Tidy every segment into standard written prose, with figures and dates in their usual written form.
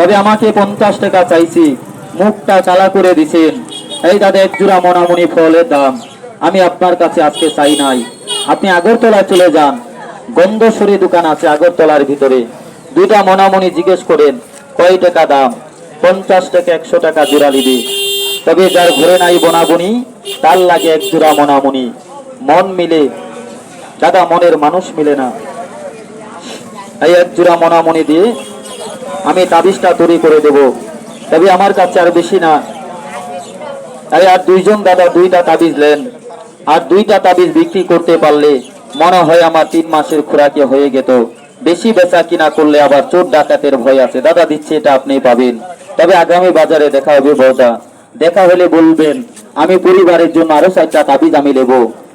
তবে আমাকে 50 টাকা চাইছি, মুখটা চালা করে দিছেন। এই দাদা এক জোড়া মনামনি ফলের দাম আমি আপনার কাছে আজকে চাই নাই। আপনি আগরতলা চলে যান, গন্ধেশ্বরী দোকান আছে আগরতলার ভিতরে, দুইটা মনামনি জিজ্ঞেস করেন কয় টাকা দাম। 50 টাকা 100 টাকা জোড়া দিবে। তবে যার ঘরে নাই বনাবনি তার লাগে এক জোড়া মনামনি। মন মিলে দাদা, মনের মানুষ মিলে না। এই এক জোড়া মনামনি দিয়ে আমি তাবিজটা তৈরি করে দেব। তবে আমার কাছে আর বেশি না। আরে আর দুইজন দাদা দুইটা তাবিজ নেন, আর দুইটা তাবিজ বিক্রি করতে পারলে মনে হয় আমার 3 মাসের খোরাকি হয়ে যেত। বেশি বেচা কিনা করলে আবার চোর ডাকাতের ভয় আছে। দাদা দিচ্ছে, এটা আপনি পাবেন। তবে আগামী বাজারে দেখা হবে বড়দা। দেখা হলে বলবেন আমি পরিবারের জন্য আরো 4টা তাবিজ আমি নেব,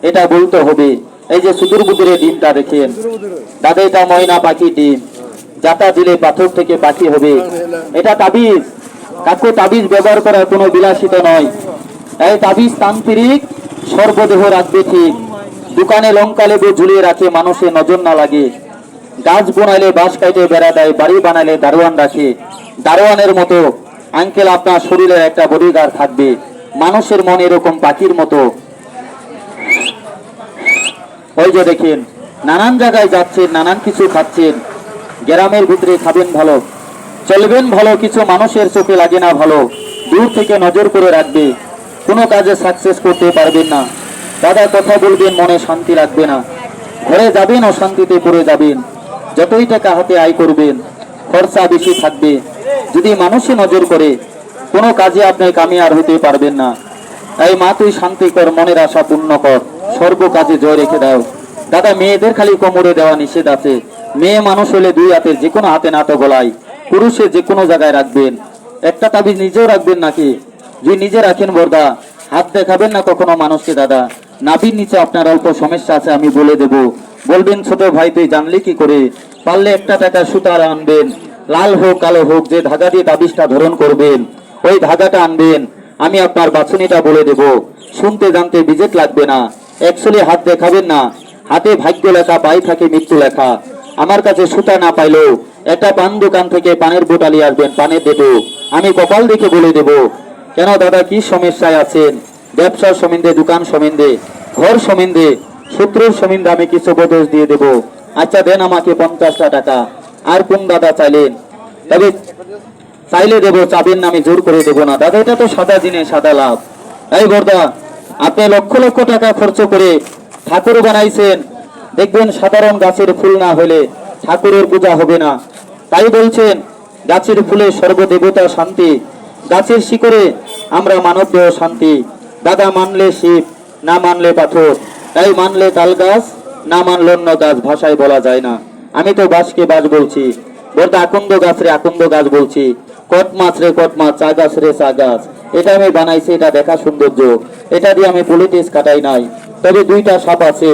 এটা বলতে হবে। এই যে সুদূর বুদুরের ডিমটা দেখেন দাদা, এটা ময়না পাখি ডিম, যাতা দিলে পাথর থেকে পাখি হবে। এটা তাবিজ, কাকু তাবিজ ব্যবহার করার কোনো বিলাসিতা নয়। এই তাবিজ তান্ত্রিক সর্বদেহ রাখবে ঠিক। দোকানে লঙ্কা লেবু ঝুলিয়ে রাখে মানুষের নজর না লাগে। গাছ বানাইলে বাঁশ কাইটে বেড়া দেয়, বাড়ি বানাইলে দারোয়ান রাখে। দারোয়ানের মতো আঙ্কেল আপনার শরীরের একটা বডিগার্ড থাকবে। মানুষের মন এরকম পাখির মতো। ওই যে দেখেন নানান জায়গায় যাচ্ছেন, নানান কিছু খাচ্ছেন। গ্রামের ভিতরে খাবেন ভালো, চলবেন ভালো, কিছু মানুষের চোখে লাগে না ভালো, দূর থেকে নজর করে রাখবে। কোনো কাজে সাকসেস করতে পারবেন না। দাদা কথা বলবেন, মনে শান্তি রাখবে না। ঘরে যাবেন অশান্তিতে পড়ে যাবেন। যতই টাকা হাতে আয় করবেন খরচা বেশি থাকবে। যদি মানুষে নজর করে কোনো কাজে আপনি কামিয়ার হতে পারবেন না। এই মা তুই শান্তি কর, মনের আশা পূর্ণ কর, সর্ব কাজে জয় রেখে দাও। দাদা মেয়েদের খালি কোমরে দেওয়া নিষেধ আছে। মেয়ে মানুষ হলে 2 হাতের যে কোনো হাতে না তো গলায়, পুরুষে যে কোনো জায়গায় রাখবেন। একটা তাবিজ নিজেও রাখবেন নাকি? যদি নিজে রাখেন বর্দা, হাত দেখাবেন না কখনো মানুষকে। দাদা নাভির নিচে আপনার অল্প সমস্যা আছে, আমি বলে দেব। বলবেন ছোট ভাই তুই জানলি কি করে? পারলে 1 টাকা সুতার আনবেন, লাল হোক কালো হোক, যে ধাগা দিয়ে তাবিজটা ধরন করবেন ওই ধাগাটা আনবেন। আমি আপনার বাছুনিটা বলে দেব। শুনতে জানতে বিজেট লাগবে না। অ্যাকচুয়ালি হাত দেখাবেন না, হাতে ভাগ্য লেখা, পায়ে থাকে মৃত্যু লেখা। আমার কাছে সুতা না পাইলেও একটা পান দোকান থেকে পানের বোটালি আসবেন, পানের দেব। আমি কপাল দেখে বলে দেব। কেন দাদা কি সমস্যায় আছেন? ব্যবসার সম্বন্ধে, দোকান সম্বন্ধে, ঘর সম্বন্ধে, শত্রুর সম্বন্ধে আমি কিছু উপদেশ দিয়ে দেব। আচ্ছা দেন আমাকে 50টা টাকা। আর কোন দাদা চাইলেন? তবে চাইলে দেবো, চাবেন না আমি জোর করে দেবো না। দাদা এটা তো সাদা জিনিস, সাদা লাভ। এই বর্দা আপনি লক্ষ লক্ষ টাকা খরচ করে ঠাকুর বানাইছেন, দেখবেন সাধারণ গাছের ফুল না হলে ঠাকুরের পূজা হবে না। তাই বলছেন গাছের ফুলে সর্বদেবতা শান্তি, গাছের শিকড়ে আমরা মানব দেহ শান্তি। দাদা মানলে শিব, না মানলে পাথর। তাই মানলে তাল গাছ, না মানলে অন্য গাছ, ভাষায় বলা যায় না। আমি তো বাসকে বাস বলছি, বলতে আকন্দ গাছ রে আকন্দ গাছ বলছি, কট মাছ রে কট মাছ, চা গাছ রে চা গাছ। এটা আমি বানাইছি, এটা দেখা সৌন্দর্য, এটা দিয়ে আমি পলিটিক্স কাটাই নাই। তবে 2টা সাপ আছে,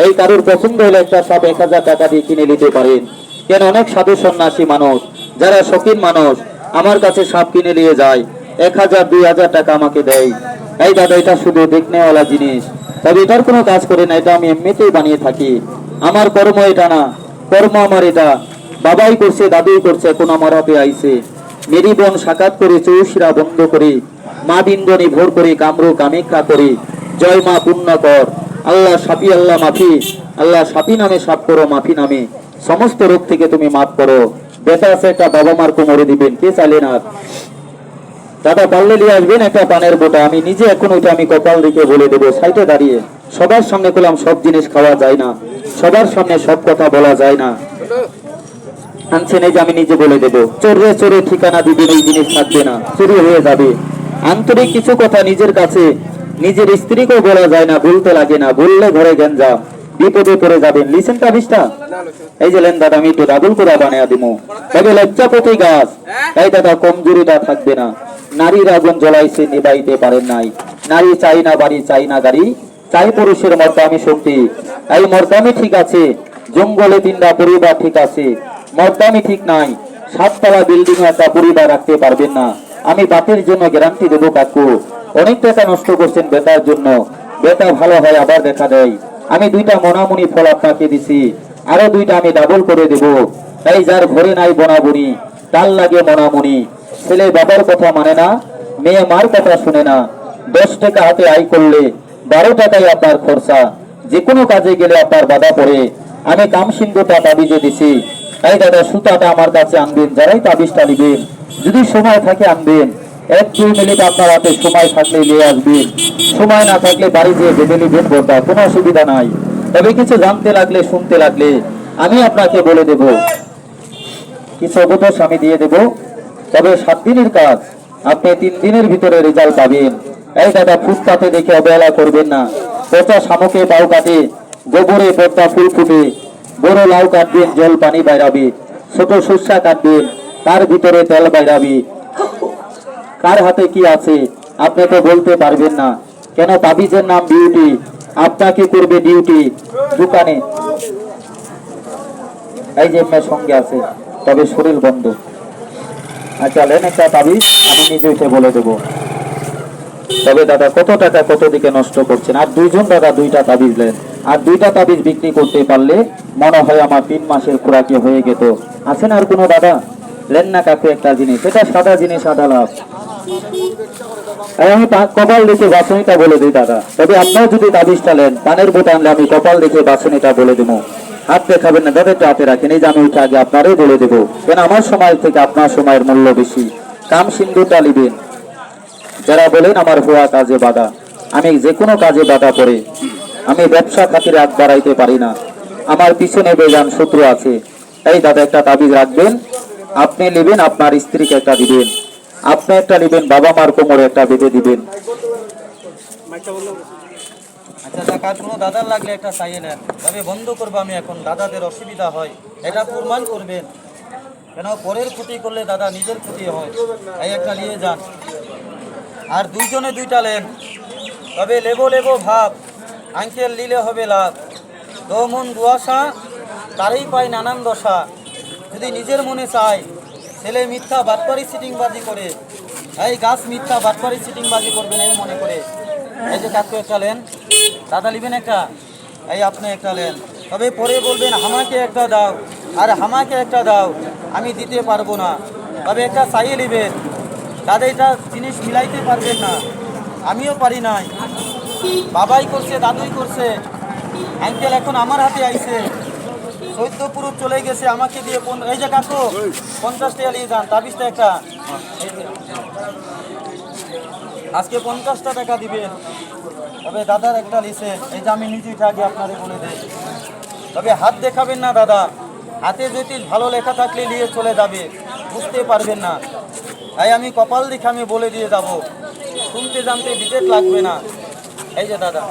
এই কারোর পছন্দ হলে একটা সাপ 1000 টাকা দিয়ে কিনে নিতে পারেন। কেন অনেক সাধু সন্ন্যাসী মানুষ যারা শৌখিন মানুষ আমার কাছে সাপ কিনে নিয়ে যায়, 1000 2000 টাকা আমাকে দেয়। এই দাদা এটা শুধু দেখনেওয়ালা জিনিস, তবে এটার কোনো কাজ করে না, এটা আমি এমনিতেই বানিয়ে থাকি। আমার কর্ম এটা না, কর্ম আমার এটা। বাবাই করছে, দাদুই করছে, এখন আমার হাতে আইছে। মেরি বোন সাকাত করে চৌশিরা বন্ধ করে, মা বিন্দনী ভোর করে কামরু কামেক্ষা করে, জয় মা পূর্ণ কর। আল্লাহ সাপি আল্লাহ মাফি, আল্লাহ সাপি নামে সাপ করো, মাফি নামে সমস্ত রোগ থেকে তুমি মাফ করো। বেটা আছে একটা, বাবা মার কোমরে দিবেন, কে চাইলেন আর? দাদা পারলে নিয়ে আসবেন একটা পানের বোটা। আমি নিজে এখন ওইটা আমি কপাল রেখে বলে দেবো, সাইটে দাঁড়িয়ে। সবার সামনে করলাম, সব জিনিস খাওয়া যায় না, সবার সামনে সব কথা বলা যায় না। আনছেন এই যে আমি নিজে বলে দেবো। চোরে চোরে ঠিকানা দিবেন, এই জিনিস থাকবে না, চুরি হয়ে যাবে। আন্তরিক কিছু কথা নিজের কাছে নিজের স্ত্রীকেও বলা যায় না, বলতে লাগে না, বললে ঘরে গেঞ্জাম, বিপদে পড়ে যাবেন। লিসেন তাবিজটা এই যে লেন দাদা, আমি একটু ডাবল করে বানিয়ে দিব। তবে লজ্জাপতি গাছ, এই দাদা কমজোরিটা থাকবে না। নারীর আগুন জ্বলাইছে, নিবাইতে পারেন নাই। নারী চাই না বাড়ি, চাই না গাড়ি, চাই পুরুষের মর্দামি শক্তি। এই মর্দামি ঠিক আছে, জঙ্গলে 3টা পরিবার ঠিক আছে, মর্দামি ঠিক নাই। 7 তলা বিল্ডিং একটা পরিবার রাখতে পারবেন না। আমি বাতের জন্য গ্যারান্টি দেবো কাকু। অনেক টাকা নষ্ট করছেন বেতার জন্য, বেতা ভালো হয় আবার দেখা দেয়। আমি 2টা মনামনি ফল আপনাকে দিছি, আরো 2টা আমি ডাবল করে দেব। এই যার ঘরে নাই বনাবনি তার লাগে মনামনি। ছেলে বাবার কথা মানে না, মেয়ে মার কথা শুনে না। 10 টাকা হাতে আয় করলে 12 টাকায় আপনার খরচা। যে কোনো কাজে গেলে আপনার বাধা পড়ে। আমি কামসিন্ধুটা তাবিজে দিছি, তাই দাদা সুতাটা আমার কাছে আনবেন। যারাই তাবিজটা নিবেন, যদি সময় থাকে আনবেন। 1-2 মিনিট আপনার হাতে সময় থাকলে নিয়ে আসবেন, সময় না থাকলে বাড়ি যেয়ে বেঁধে নিবেন বোরকা, কোনো অসুবিধা নাই। তবে কিছু জানতে লাগলে শুনতে লাগলে আমি আপনাকে বলে দেব, কিছু অবতোষ আমি দিয়ে দেব। তবে 7 দিনের কাজ, আপনি 3 দিনের ভিতরে রেজাল্ট পাবেন। এই দাদা ফুটপাতে দেখে অবহেলা করবেন না। পচা শামুকে পাও কাটে, গোবরে পদ্মা ফুল ফুটে। বড় লাউ কাটবেন, জল পানি বাইরাবে। ছোট সর্ষা কাটবেন, তার ভিতরে তেল বাইরাবে। কার হাতে কি আছে আপনি তো বলতে পারবেন না। কেন, তাবিজের নাম বিউটি, আপনাকে করবে ডিউটি। দোকানে এই যে মেয়ের সঙ্গে আছে, তবে শরীর বন্ধ। আচ্ছা লেন একটা তাবিজ, আমি নিজে উঠে বলে দেবো। তবে দাদা কত টাকা কত দিকে নষ্ট করছেন। আর 2 জন দাদা 2টা তাবিজ নেন, আর 2টা তাবিজ বিক্রি করতে পারলে মনে হয় আমার 3 মাসের খোরাকি হয়ে যেত। আছেন আর কোনো দাদা? লেন না কাকু একটা জিনিস, এটা সাদা জিনিস, সাদা লাভ। আমি কপাল দেখে বাছনিটা বলে দিই দাদা। তবে আপনারা যদি তাবিজটা নেন, পানের বোতা আনলে আমি কপাল দেখে বাছনিটা বলে দেবো। হাত দেখাবেন না দাদা, একটু হাতে রাখেন। এই যে আমি উঠে আগে আপনারই বলে দেবো, কেন আমার সময় থেকে আপনার সময়ের মূল্য বেশি। কাম সিন্ধুটা নিবেন। যারা বলেন আমার হওয়া কাজে বাধা, আমি যে কোনো কাজে বাধা পড়ে। আমি ব্যবসা খাতিরে আগ বাড়াইতে পারি না, আমার পিছনে বেজান শত্রু আছে। এই দাদা একটা তাবিজ রাখবেন, আপনি নেবেন, আপনার স্ত্রীকে একটা দিবেন, আপনি একটা নেবেন, বাবা মার কোমরে একটা বেঁধে দিবেন। আচ্ছা টাকা কোনো দাদার লাগলে একটা চাইয়ে নেন, তবে বন্ধ করবো আমি এখন, দাদাদের অসুবিধা হয়, এটা প্রমাণ করবেন। কেন পরের ক্ষতি করলে দাদা নিজের ক্ষতি হয়। এই একটা নিয়ে যান, আর 2 জনে 2টা নেন। তবে লেবো লেবো ভাব, আঙ্কেল নিলে হবে লাভ। তো মন দুয়াশা, তারই পায় নানান দশা। যদি নিজের মনে চায়, ছেলে মিথ্যা বাটপারি সিটিংবাজি করে। এই গাছ মিথ্যা বাটপারি সিটিংবাজি করবেন এই মনে করে। এই যে কাকু একটা নেন, দাদা নেবেন একটা, এই আপনি একটা নেন। তবে পরে বলবেন আমাকে একটা দাও, আর আমাকে একটা দাও, আমি দিতে পারবো না। তবে একটা চাইয়ে নেবেন, দাদা এটা জিনিস মিলাইতে পারবেন না, আমিও পারি নাই। বাবাই করছে, দাদুই করছে, আঙ্কেল এখন আমার হাতে আইছে। 14 পুরুষ চলে গেছে আমাকে দিয়ে। এই যে কাকু 50 টাকা নিয়ে যান, তাবিজটা একটা। এই যে, আজকে 50টা টাকা দিবেন। তবে দাদার একটা লিসে, এই যে আমি নিজেই আগে আপনারে বলে দেই। তবে হাত দেখাবেন না দাদা, হাতে যদি ভালো লেখা থাকলে নিয়ে চলে যাবে, বুঝতে পারবেন না। তাই আমি কপাল দেখে আমি বলে দিয়ে যাব, শুনতে জানতে বিটেট লাগবে না। এই যে দাদা।